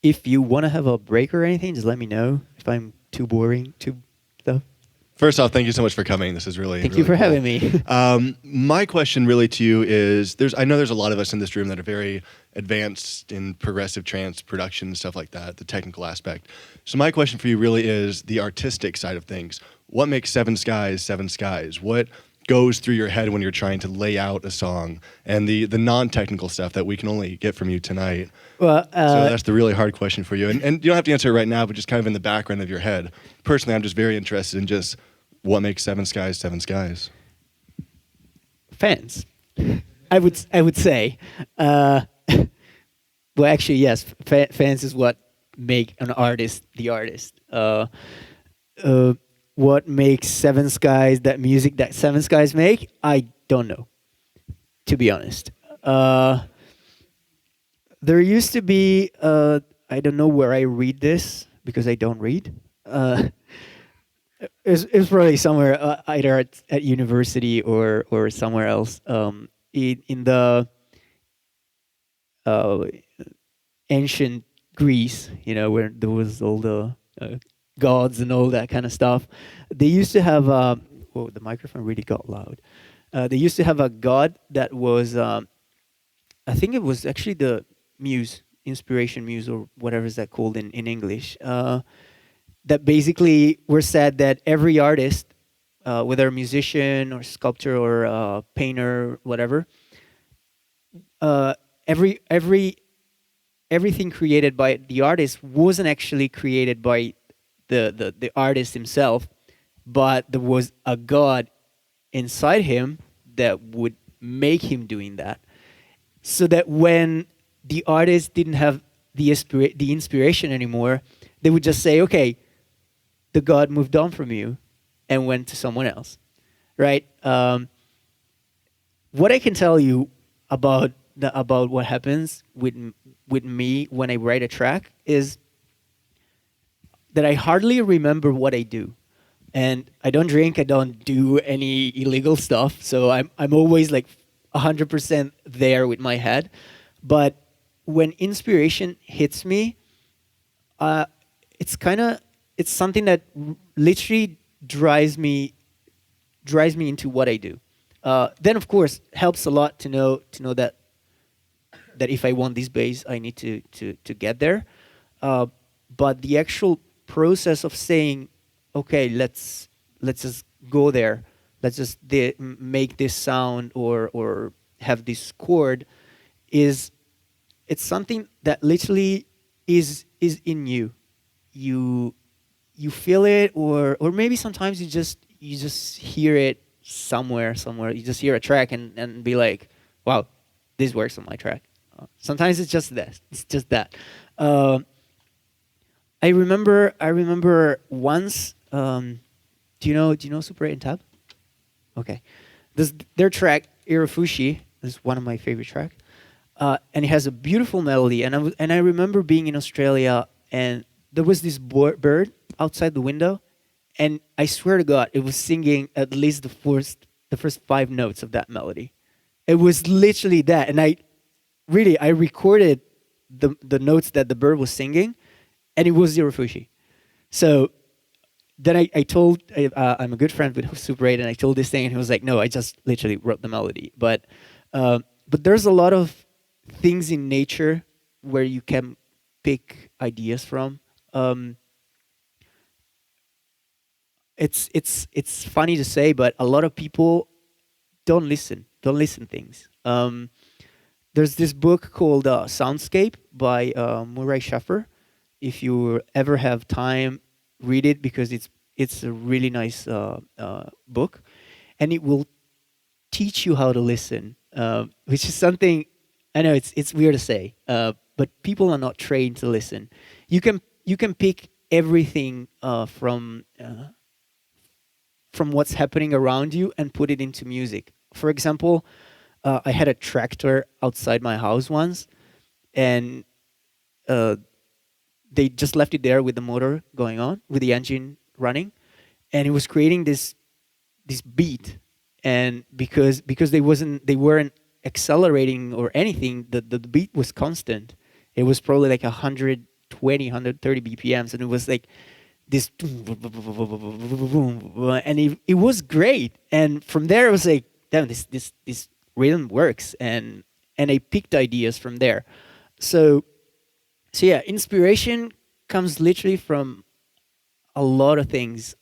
if you want to have a break or anything, just let me know if I'm too boring, too stuff. First off, thank you so much for coming. This is really Thank really you for cool. having me. My question really to you is, I know there's a lot of us in this room that are very advanced in progressive trance production and stuff like that, the technical aspect. So my question for you really is the artistic side of things. What makes Seven Skies Seven Skies? What goes through your head when you're trying to lay out a song, and the non-technical stuff that we can only get from you tonight? Well, So that's the really hard question for you. And you don't have to answer it right now, but just kind of in the background of your head. Personally, I'm just very interested in just what makes Seven Skies Seven Skies. fans, I would say. Well, actually, yes, fans is what make an artist the artist. What makes Seven Skies that music that Seven Skies make? I don't know, to be honest. There used to be, I don't know where I read this because I don't read. It's probably somewhere either at university or somewhere else. In the uh, ancient Greece, where there was all the gods and all that kind of stuff, they used to have. Whoa, the microphone really got loud. They used to have a god that was. I think it was actually the muse, inspiration muse, or whatever is that called in English. That basically were said that every artist, whether a musician or sculptor or painter, whatever, everything created by the artist wasn't actually created by the artist himself, but there was a god inside him that would make him doing that. So that when the artist didn't have the inspiration anymore, they would just say, okay, the god moved on from you and went to someone else, right? What I can tell you about what happens with me when I write a track is that I hardly remember what I do, and I don't drink, I don't do any illegal stuff, so I'm always like 100% there with my head. But when inspiration hits me, it's something that literally drives me into what I do. Then of course helps a lot to know that if I want this bass, I need to get there. But the actual process of saying, okay, let's just go there, let's just make this sound or have this chord, it's something that literally is in you. You feel it, or maybe sometimes you just hear it somewhere. You just hear a track and be like, wow, this works on my track. Sometimes it's just that. It's just that. I remember once. Do you know Super 8 and Tab? Okay, their track Irafushi is one of my favorite tracks, and it has a beautiful melody. And I remember being in Australia, and there was this bird outside the window, and I swear to God, it was singing at least the first 5 notes of that melody. It was literally that, and I recorded the notes that the bird was singing, and it was Irafushi. So then I told, I'm a good friend with Super 8, and I told this thing, and he was like, no, I just literally wrote the melody. But there's a lot of things in nature where you can pick ideas from. It's funny to say, but a lot of people don't listen things. There's this book called Soundscape by Murray Schafer. If you ever have time, read it, because it's a really nice book, and it will teach you how to listen, which is something I know it's weird to say, but people are not trained to listen. You can pick everything from what's happening around you and put it into music. For example, I had a tractor outside my house once, and they just left it there with the motor going on, with the engine running, and it was creating this beat. And because they weren't accelerating or anything, the beat was constant. It was probably like 120 120, 130 BPMs, and it was like this, and it was great. And from there, it was like, damn, this rhythm works, and I picked ideas from there. So yeah, inspiration comes literally from a lot of things.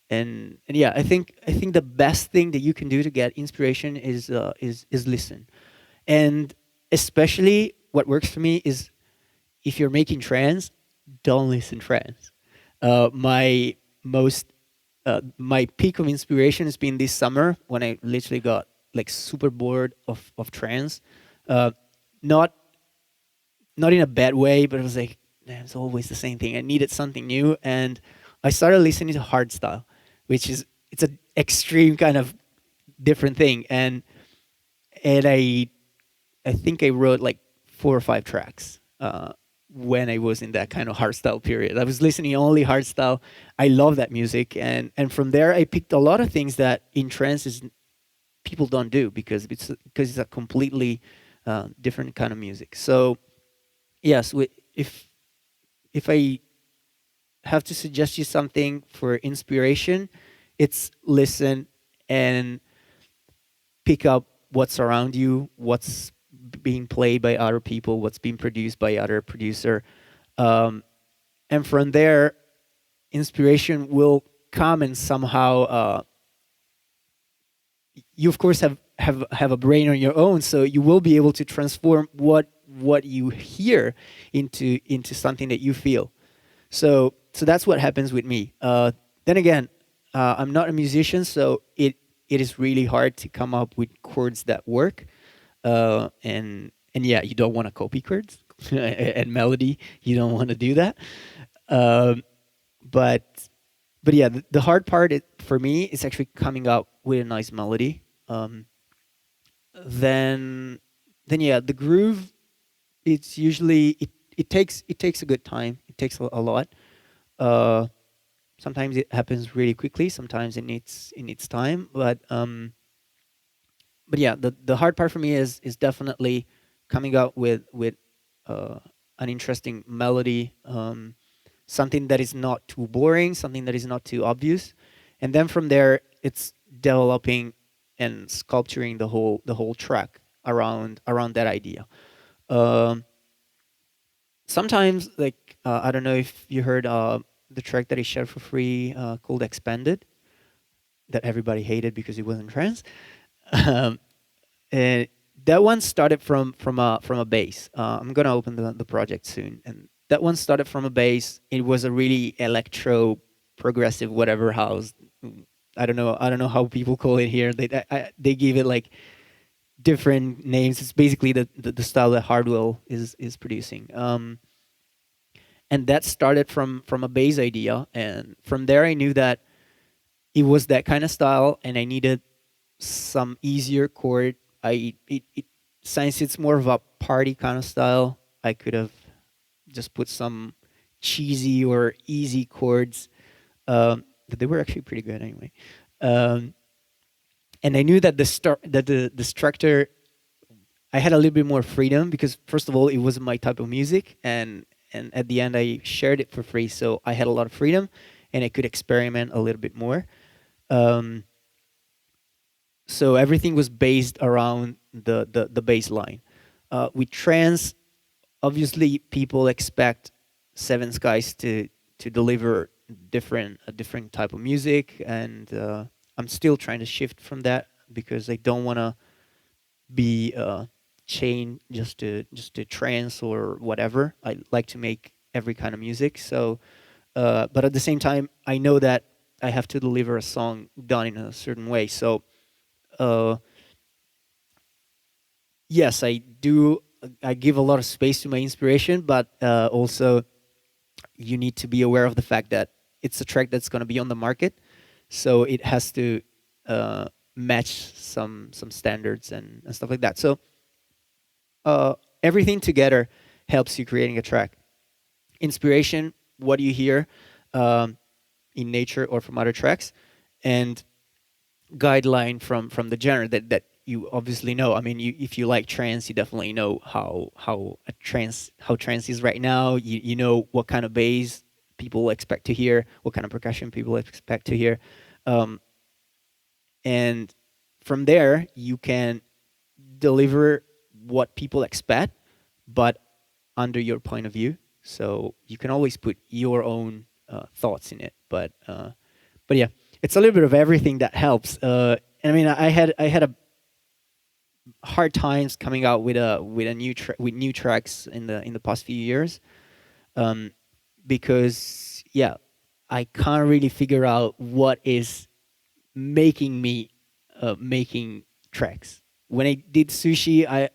And yeah, I think the best thing that you can do to get inspiration is listen, and especially what works for me is if you're making trance, don't listen trance. My most my peak of inspiration has been this summer when I literally got like super bored of trance. Uh, not not in a bad way, but it was like, man, it's always the same thing. I needed something new, and I started listening to hardstyle, which is it's an extreme kind of different thing. And I think I wrote like 4 or 5 tracks when I was in that kind of hardstyle period. I was listening only hardstyle. I love that music, and from there I picked a lot of things that in trance is people don't do because it's a completely different kind of music. So yes, if I have to suggest you something for inspiration, it's listen and pick up what's around you, what's being played by other people, what's being produced by other producer, um, and from there, inspiration will come and somehow. You of course have a brain on your own, so you will be able to transform what you hear into something that you feel. So that's what happens with me. Then again, I'm not a musician, so it is really hard to come up with chords that work. And yeah, you don't want to copy chords and melody. You don't want to do that. Um, but yeah, the hard part for me is actually coming up with a nice melody. Um, then yeah, the groove. It's usually it takes a good time. It takes a lot. Uh, Sometimes it happens really quickly. Sometimes it needs time. But yeah, the hard part for me is definitely coming up with uh, an interesting melody, something that is not too boring, something that is not too obvious, and then from there it's developing and sculpturing the whole track around that idea. Um, Sometimes, like I don't know if you heard the track that I shared for free called "Expanded," that everybody hated because it wasn't trance. Um, and that one started from a bass. I'm gonna open the project soon, and that one started from a bass. It was a really electro, progressive, whatever house. I don't know how people call it here. They give it like different names. It's basically the style that Hardwell is producing. And that started from a bass idea, and from there I knew that it was that kind of style, and I needed some easier chord. Since it's more of a party kind of style, I could have just put some cheesy or easy chords, but they were actually pretty good anyway. Um, and I knew that the structure, I had a little bit more freedom because first of all, it wasn't my type of music, and at the end, I shared it for free, so I had a lot of freedom, and I could experiment a little bit more. Um, so everything was based around the bass line. With trance, obviously, people expect Seven Skies to deliver a different type of music, and I'm still trying to shift from that because I don't want to be chained just to trance or whatever. I like to make every kind of music. So, but at the same time, I know that I have to deliver a song done in a certain way. So, uh, yes, I do. I give a lot of space to my inspiration, but also you need to be aware of the fact that it's a track that's going to be on the market, so it has to match some standards and stuff like that. So everything together helps you creating a track. Inspiration, what do you hear um, in nature or from other tracks, and guideline from the genre that you obviously know. I mean, if you like trance, you definitely know how trance is right now. You know what kind of bass people expect to hear, what kind of percussion people expect to hear, um, and from there you can deliver what people expect, but under your point of view. So you can always put your own thoughts in it. But yeah, it's a little bit of everything that helps. And I mean, I had a hard times coming out with with new tracks in the past few years, um, because yeah, I can't really figure out what is making me making tracks. When I did sushi, I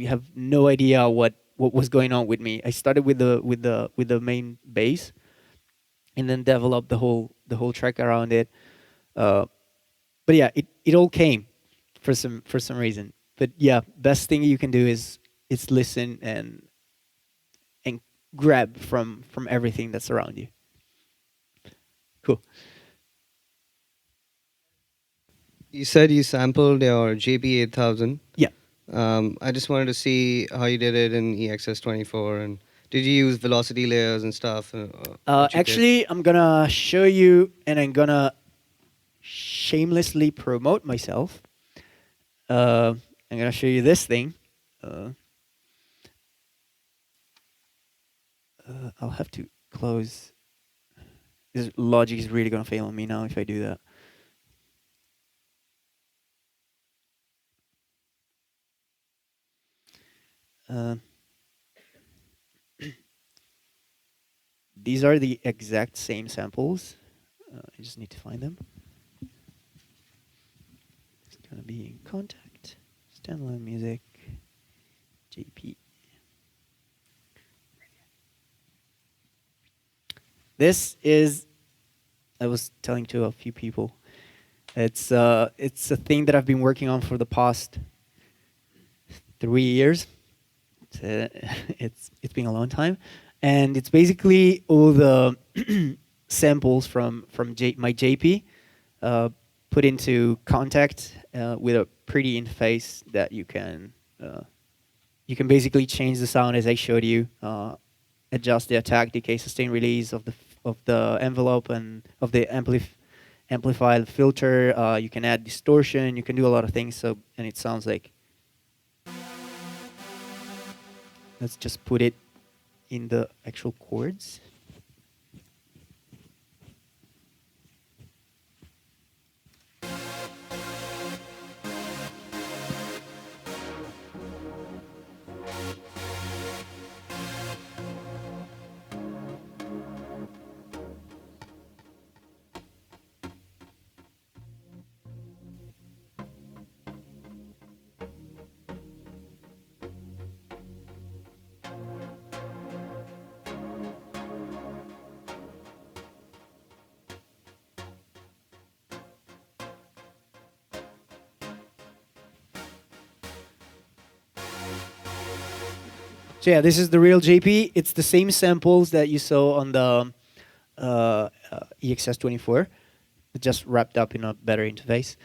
have no idea what was going on with me. I started with the main bass, and then developed the whole track around it. Uh, but yeah, it all came for some reason. But yeah, best thing you can do is listen and grab from everything that's around you. Cool. You said you sampled your JP8000. Yeah. I just wanted to see how you did it in EXS24, and did you use velocity layers and stuff? What you did? Actually, I'm gonna show you, and I'm gonna shamelessly promote myself. I'm gonna show you this thing. Uh, I'll have to close. This logic is really gonna fail on me now if I do that. Uh, these are the exact same samples. I just need to find them. It's gonna be in contact. Standalone music. JP. This is, I was telling to a few people, it's a thing that I've been working on for the past 3 years. It's been a long time, and it's basically all the samples from my JP put into contact with a pretty interface that you can basically change the sound as I showed you, adjust the attack, decay, sustain, release of the envelope and of the amplifier filter. You can add distortion. You can do a lot of things. So, and it sounds like. Let's just put it in the actual chords. So yeah, this is the real JP. It's the same samples that you saw on the EXS24, just wrapped up in a better interface.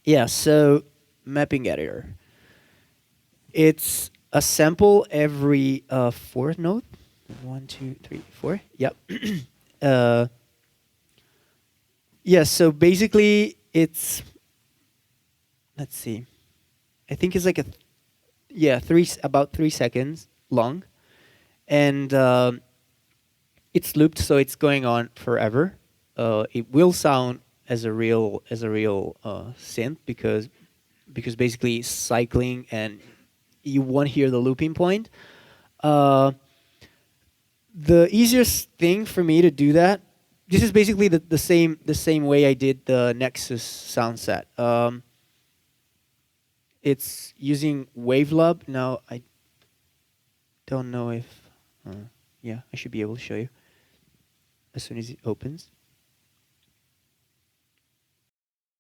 Yeah, so mapping editor. It's a sample every fourth note. 1, 2, 3, 4. Yep. Yeah, so basically it's, let's see. I think it's like about 3 seconds long, and it's looped, so it's going on forever. It will sound as a real synth because basically it's cycling, and you won't hear the looping point. The easiest thing for me to do that. This is basically the same way I did the Nexus sound set. It's using Wavelab. Now, I don't know if... yeah, I should be able to show you as soon as it opens.